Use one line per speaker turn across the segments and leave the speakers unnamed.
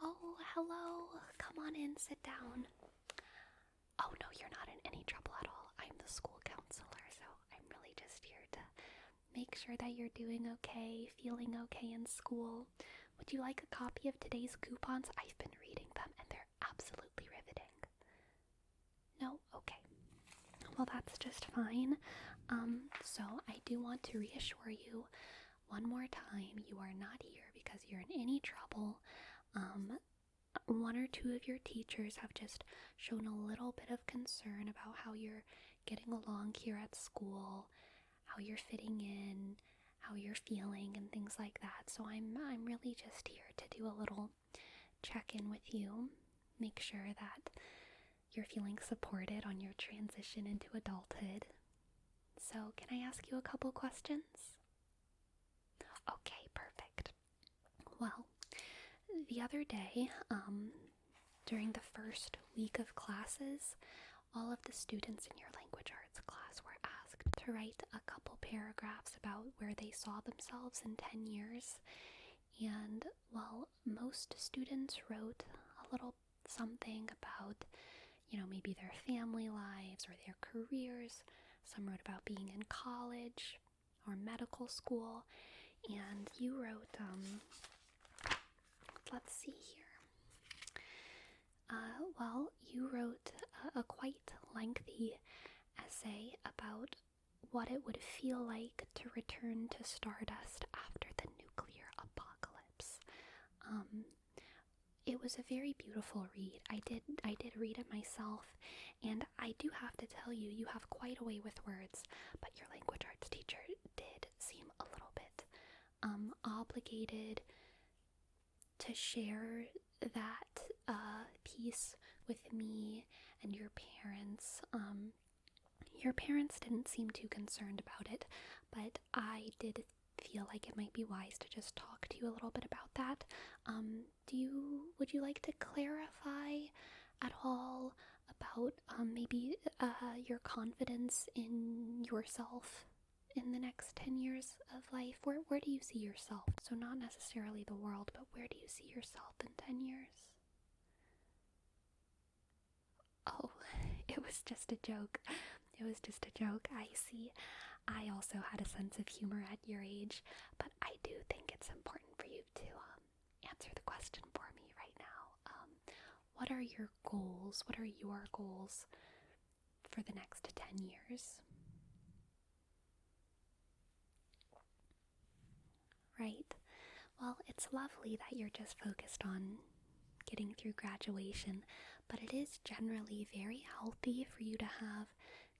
Oh, hello. Come on in, sit down. Oh, no, you're not in any trouble at all. I'm the school counselor, so I'm really just here to make sure that you're doing okay, feeling okay in school. Would you like a copy of today's coupons? I've been reading them and they're absolutely riveting. No? Okay. Well, that's just fine. So I do want to reassure you one more time, you are not here because you're in any trouble. One or two of your teachers have just shown a little bit of concern about how you're getting along here at school, how you're fitting in, how you're feeling, and things like that. So I'm really just here to do a little check-in with you, make sure that you're feeling supported on your transition into adulthood. So can I ask you a couple questions? Okay, perfect. Well, the other day, during the first week of classes, all of the students in your language arts class were asked to write a couple paragraphs about where they saw themselves in 10 years. And, well, most students wrote a little something about, maybe their family lives or their careers. Some wrote about being in college or medical school. And you wrote, let's see here. You wrote a quite lengthy essay about what it would feel like to return to Stardust after the nuclear apocalypse. It was a very beautiful read. I did read it myself, and I do have to tell you, you have quite a way with words, but your language arts teacher did seem a little bit obligated to share that piece with me and your parents. Your parents didn't seem too concerned about it, but I did feel like it might be wise to just talk to you a little bit about that. Would you like to clarify at all about maybe your confidence in yourself in the next 10 years of life? Where do you see yourself? So not necessarily the world, but where do you see yourself in 10 years? Oh, it was just a joke. It was just a joke. I see. I also had a sense of humor at your age, but I do think it's important for you to answer the question for me right now. What are your goals? What are your goals for the next 10 years? Right. Well, it's lovely that you're just focused on getting through graduation, but it is generally very healthy for you to have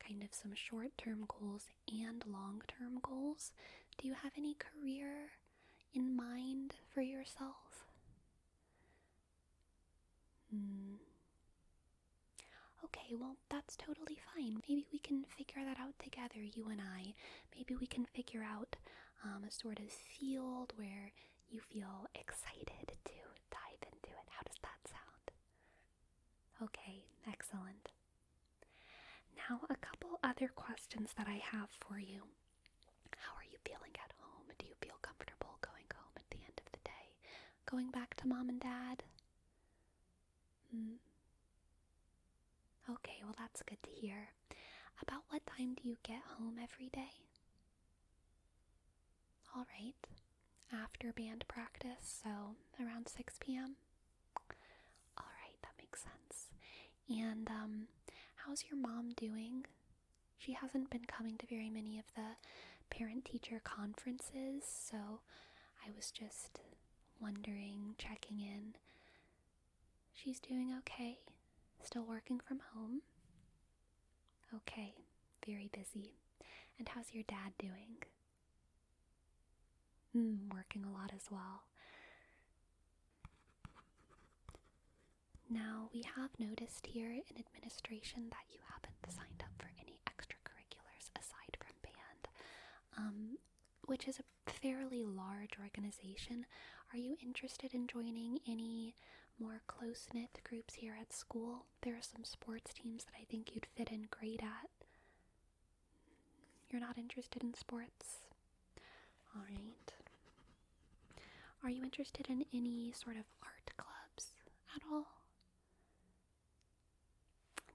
kind of some short-term goals and long-term goals. Do you have any career in mind for yourself? Okay, well, that's totally fine. Maybe we can figure that out together, you and I. Maybe we can figure out a sort of field where you feel excited to dive into it. How does that sound? Okay, excellent. Now, a couple other questions that I have for you. How are you feeling at home? Do you feel comfortable going home at the end of the day? Going back to mom and dad? Okay, well, that's good to hear. About what time do you get home every day? All right. After band practice, so around 6 p.m.? All right, that makes sense. And how's your mom doing? She hasn't been coming to very many of the parent-teacher conferences, so I was just wondering, checking in. She's doing okay? Still working from home? Okay, very busy. And how's your dad doing? Working a lot as well. Now, we have noticed here in administration that you haven't signed up for any extracurriculars aside from band, which is a fairly large organization. Are you interested in joining any more close-knit groups here at school? There are some sports teams that I think you'd fit in great at. You're not interested in sports? All right. Are you interested in any sort of art clubs at all?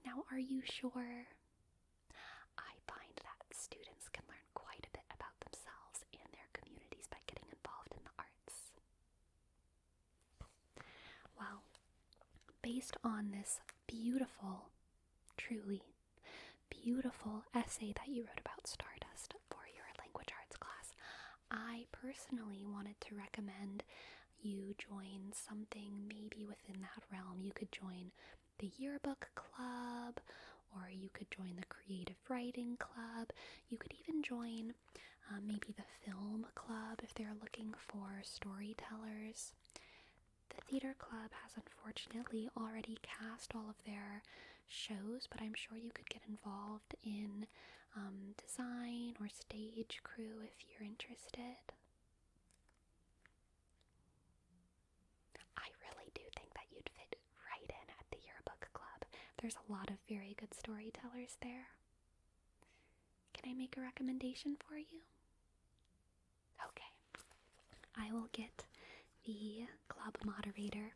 Now, are you sure? I find that students can learn quite a bit about themselves and their communities by getting involved in the arts. Well, based on this beautiful, truly beautiful essay that you wrote about Stardust for your language arts class, I personally wanted to recommend you join something maybe within that realm. You could join the yearbook club, or you could join the creative writing club. You could even join maybe the film club if they're looking for storytellers. The theater club has unfortunately already cast all of their shows, but I'm sure you could get involved in design or stage crew if you're interested. I really do think that you'd fit right in at the yearbook club. There's a lot of very good storytellers there. Can I make a recommendation for you? Okay. I will get the club moderator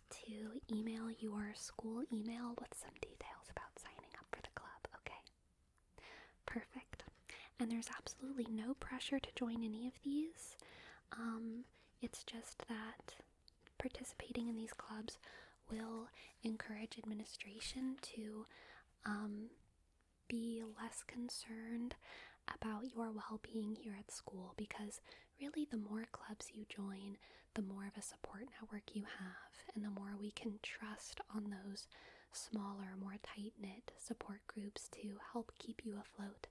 to email your school email with some details about signing up for the club, okay? Perfect. And there's absolutely no pressure to join any of these. It's just that participating in these clubs will encourage administration to be less concerned about your well-being here at school, because really the more clubs you join, the more of a support network you have, and the more we can trust on those smaller, more tight-knit support groups to help keep you afloat.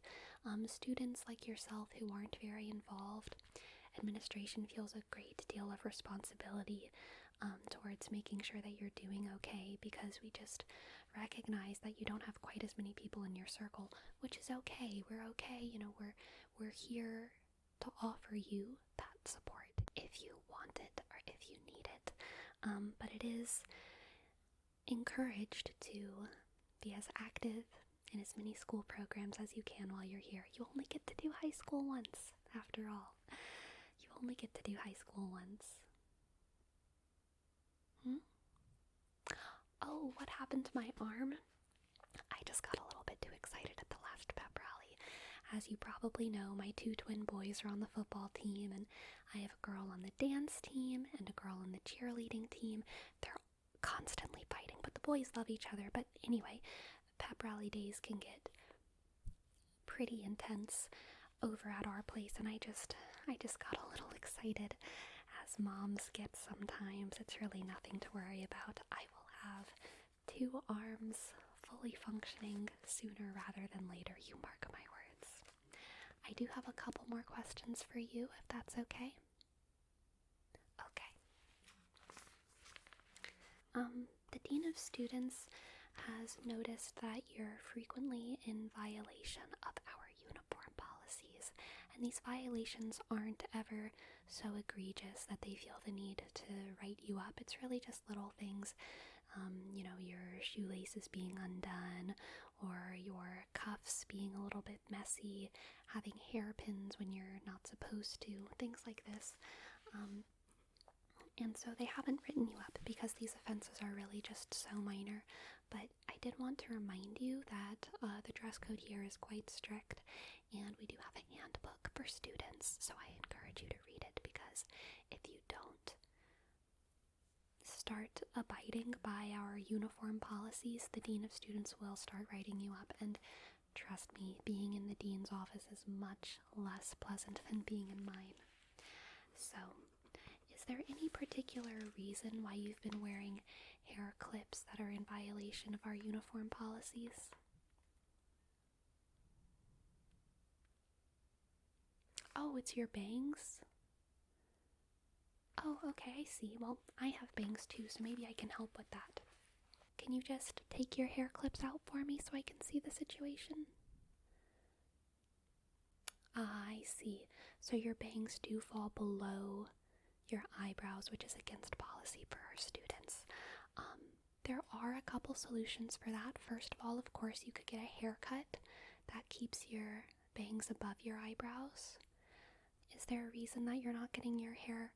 Students like yourself who aren't very involved, administration feels a great deal of responsibility towards making sure that you're doing okay, because we just recognize that you don't have quite as many people in your circle, which is okay. We're okay. We're here to offer you that support if you want it or if you need it. But it is encouraged to be as active in as many school programs as you can while you're here. You only get to do high school once, after all. You only get to do high school once. Oh, what happened to my arm? I just got a little bit too excited at the last pep rally. As you probably know, my two twin boys are on the football team, and I have a girl on the dance team and a girl on the cheerleading team. They're constantly fighting, but the boys love each other. But anyway, pep rally days can get pretty intense over at our place, and I just got a little excited, as moms get sometimes. It's really nothing to worry about. I will have 2 arms fully functioning sooner rather than later, you mark my words. I do have a couple more questions for you, if that's okay. Okay. The Dean of Students has noticed that you're frequently in violation of our uniform policies, and these violations aren't ever so egregious that they feel the need to write you up. It's really just little things, your shoelaces being undone, or your cuffs being a little bit messy, having hairpins when you're not supposed to, things like this. And so they haven't written you up because these offenses are really just so minor. But I did want to remind you that the dress code here is quite strict, and we do have a handbook for students, so I encourage you to read it, because if you don't start abiding by our uniform policies, the Dean of Students will start writing you up. And trust me, being in the Dean's office is much less pleasant than being in mine. So, is there any particular reason why you've been wearing hair clips that are in violation of our uniform policies? Oh, it's your bangs? Oh, okay, I see. Well, I have bangs too, so maybe I can help with that. Can you just take your hair clips out for me so I can see the situation? Ah, I see. So your bangs do fall below your eyebrows, which is against policy for our students. There are a couple solutions for that. First of all, of course, you could get a haircut that keeps your bangs above your eyebrows. Is there a reason that you're not getting your hair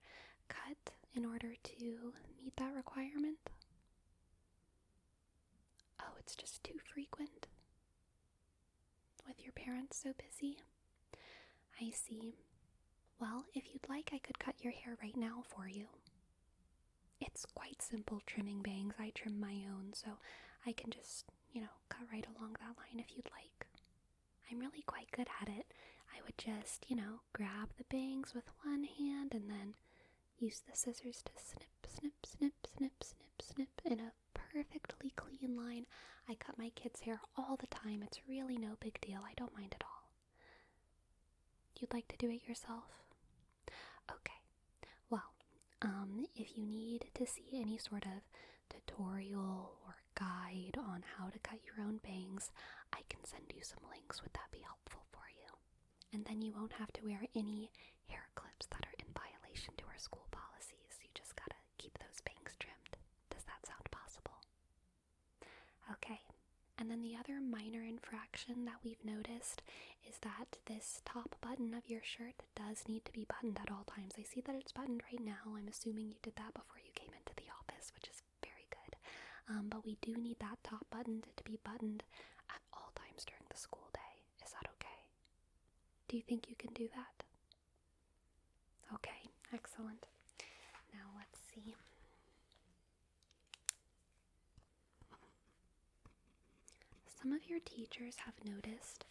cut in order to meet that requirement? Oh, it's just too frequent? With your parents so busy? I see. Well, if you'd like, I could cut your hair right now for you. It's quite simple trimming bangs. I trim my own, so I can just, cut right along that line if you'd like. I'm really quite good at it. I would just, grab the bangs with one hand and then use the scissors to snip, snip, snip, snip, snip, snip in a perfectly clean line. I cut my kids' hair all the time. It's really no big deal. I don't mind at all. You'd like to do it yourself? Okay. Well, if you need to see any sort of tutorial or guide on how to cut your own bangs, I can send you some links. Would that be helpful for you? And then you won't have to wear any hair clips that are in violation to our school policies. You just gotta keep those bangs trimmed. Does that sound possible? Okay. And then the other minor infraction that we've noticed is that this top button of your shirt does need to be buttoned at all times. I see that it's buttoned right now. I'm assuming you did that before you came into the office, which is very good. But we do need that top button to be buttoned at all times during the school day. Is that okay? Do you think you can do that? Okay, excellent. Now let's see. Some of your teachers have noticed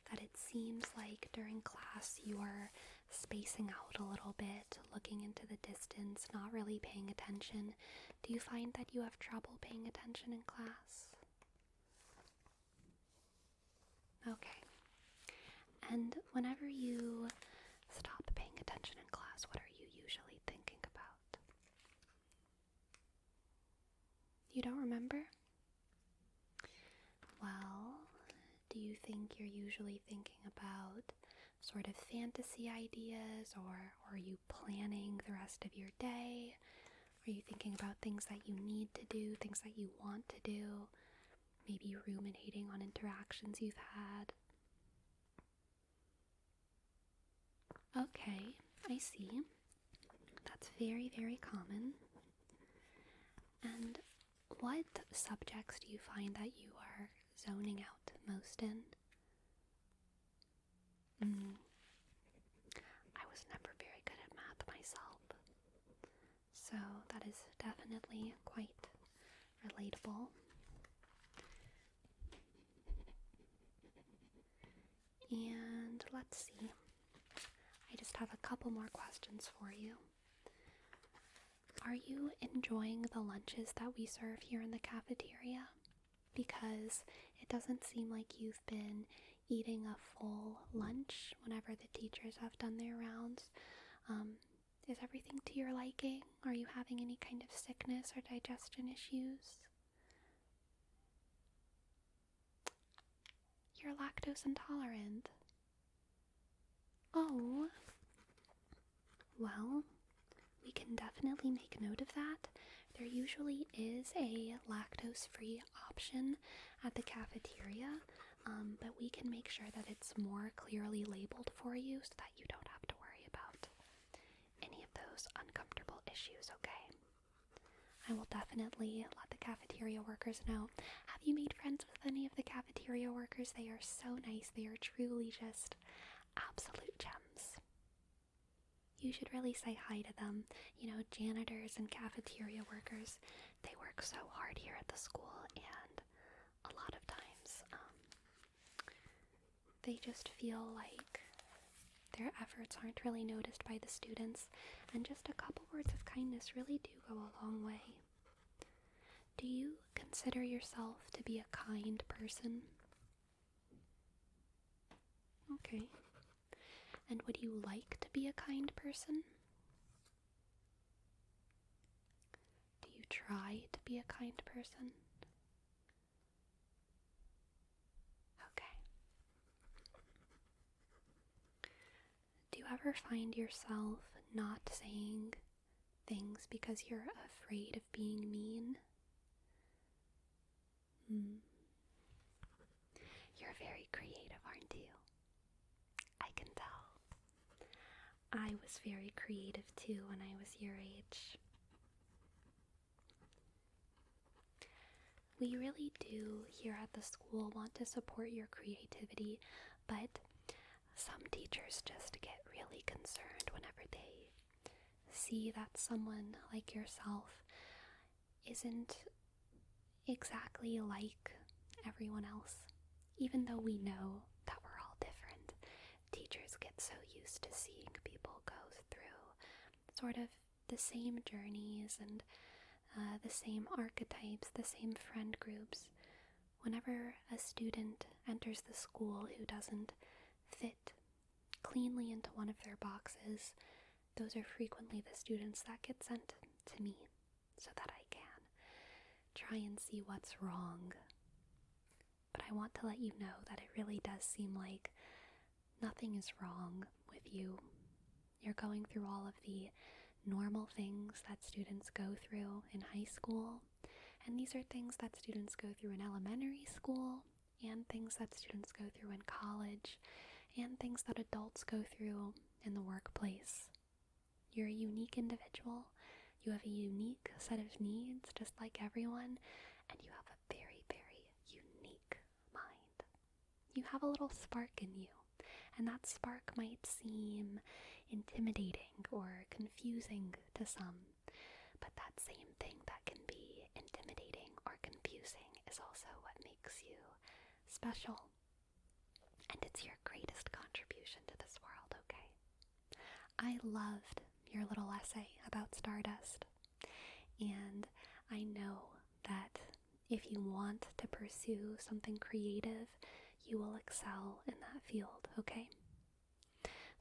that it seems like during class you are spacing out a little bit, looking into the distance, not really paying attention. Do you find that you have trouble paying attention in class? Okay. And whenever you stop paying attention in class, what are you usually thinking about? You don't remember? Well, do you think you're usually thinking about sort of fantasy ideas, or are you planning the rest of your day? Are you thinking about things that you need to do, things that you want to do, maybe ruminating on interactions you've had? Okay, I see. That's very, very common. And what subjects do you find that you are zoning out most in? I was never very good at math myself, so that is definitely quite relatable. And let's see. I just have a couple more questions for you. Are you enjoying the lunches that we serve here in the cafeteria? Because it doesn't seem like you've been eating a full lunch whenever the teachers have done their rounds. Is everything to your liking? Are you having any kind of sickness or digestion issues? You're lactose intolerant. Oh. Well, we can definitely make note of that. There usually is a lactose-free option at the cafeteria, but we can make sure that it's more clearly labeled for you so that you don't have to worry about any of those uncomfortable issues, okay? I will definitely let the cafeteria workers know. Have you made friends with any of the cafeteria workers? They are so nice. They are truly just absolute gems. You should really say hi to them. Janitors and cafeteria workers, they work so hard here at the school, and a lot of times they just feel like their efforts aren't really noticed by the students, and just a couple words of kindness really do go a long way. Do you consider yourself to be a kind person? Okay. And would you like to be a kind person? Do you try to be a kind person? Okay. Do you ever find yourself not saying things because you're afraid of being mean? You're very creative, aren't you? I can tell. I was very creative too when I was your age. We really do here at the school want to support your creativity, but some teachers just get really concerned whenever they see that someone like yourself isn't exactly like everyone else. Even though we know that we're all different, teachers get so used to seeing people go through sort of the same journeys and the same archetypes, the same friend groups. Whenever a student enters the school who doesn't fit cleanly into one of their boxes, those are frequently the students that get sent to me so that I can try and see what's wrong. But I want to let you know that it really does seem like nothing is wrong with you. You're going through all of the normal things that students go through in high school, and these are things that students go through in elementary school, and things that students go through in college, and things that adults go through in the workplace. You're a unique individual. You have a unique set of needs, just like everyone, and you have a very, very unique mind. You have a little spark in you, and that spark might seem intimidating or confusing to some, but that same thing that can be intimidating or confusing is also what makes you special, and it's your greatest contribution to this world, okay? I loved your little essay about Stardust, and I know that if you want to pursue something creative, you will excel in that field, okay?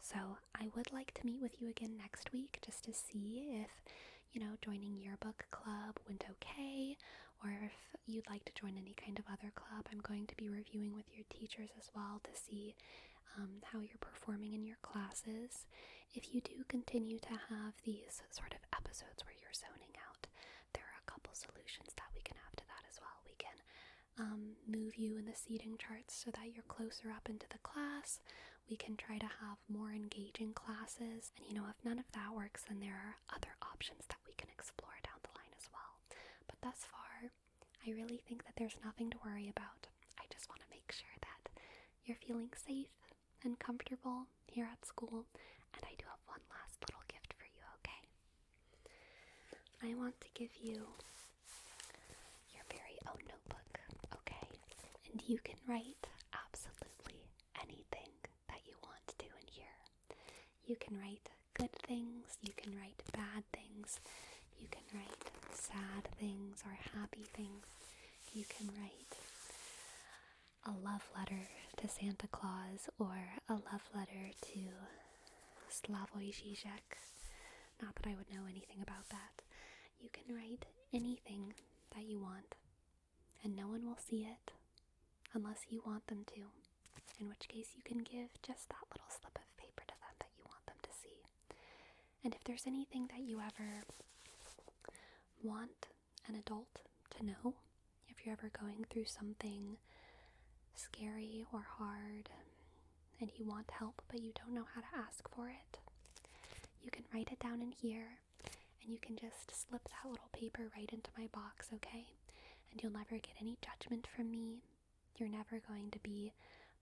So I would like to meet with you again next week just to see if, joining yearbook club went okay, or if you'd like to join any kind of other club. I'm going to be reviewing with your teachers as well to see how you're performing in your classes. If you do continue to have these sort of episodes where you're zoning out, there are a couple solutions that we can have to that as well. We can move you in the seating charts so that you're closer up into the class. We can try to have more engaging classes. And if none of that works, then there are other options that we can explore down the line as well. But thus far, I really think that there's nothing to worry about. I just want to make sure that you're feeling safe and comfortable here at school. And I do have one last little gift for you, okay? I want to give you your very own notebook, okay? And you can write absolutely anything that you want to in here. You can write good things, you can write bad things, you can write sad things or happy things. You can write a love letter to Santa Claus or a love letter to Slavoj Žižek. Not that I would know anything about that. You can write anything that you want, and no one will see it unless you want them to, in which case you can give just that little slip of paper to them that you want them to see. And if there's anything that you ever want an adult to know, if you're ever going through something scary or hard and you want help but you don't know how to ask for it, you can write it down in here, and you can just slip that little paper right into my box, okay? And you'll never get any judgment from me. You're never going to be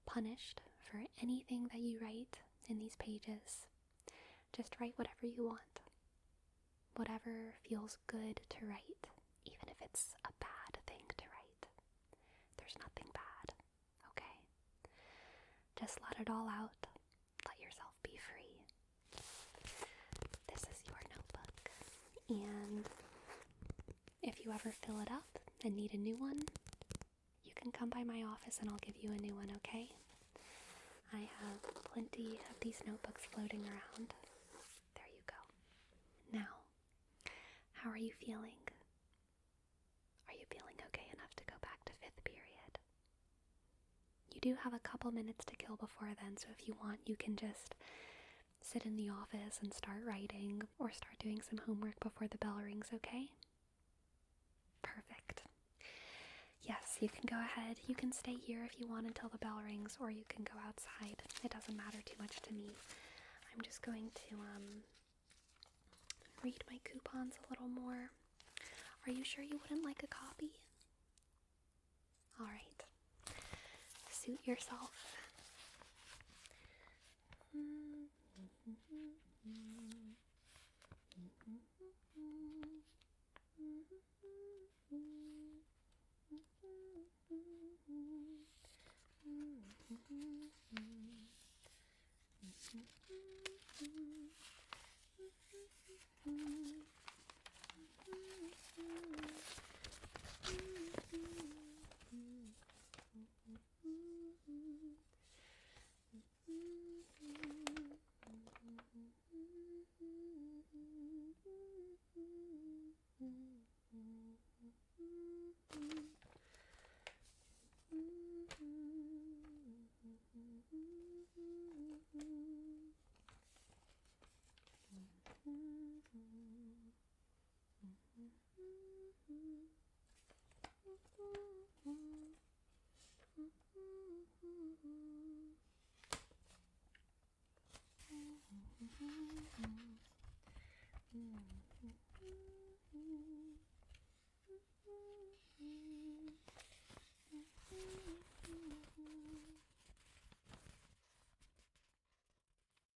punished for anything that you write in these pages. Just write whatever you want. Whatever feels good to write, even if it's a bad thing to write. There's nothing bad, okay? Just let it all out. Let yourself be free. This is your notebook. And if you ever fill it up and need a new one, you can come by my office and I'll give you a new one, okay? I have plenty of these notebooks floating around. There you go. Now, how are you feeling? Are you feeling okay enough to go back to 5th period? You do have a couple minutes to kill before then, so if you want, you can just sit in the office and start writing or start doing some homework before the bell rings, okay? Perfect. Yes, Yes, you can go ahead. You can stay here if you want until the bell rings, or you can go outside. It doesn't matter too much to me. I'm just going to, read my coupons a little more. Are you sure you wouldn't like a copy? Alright. Suit yourself.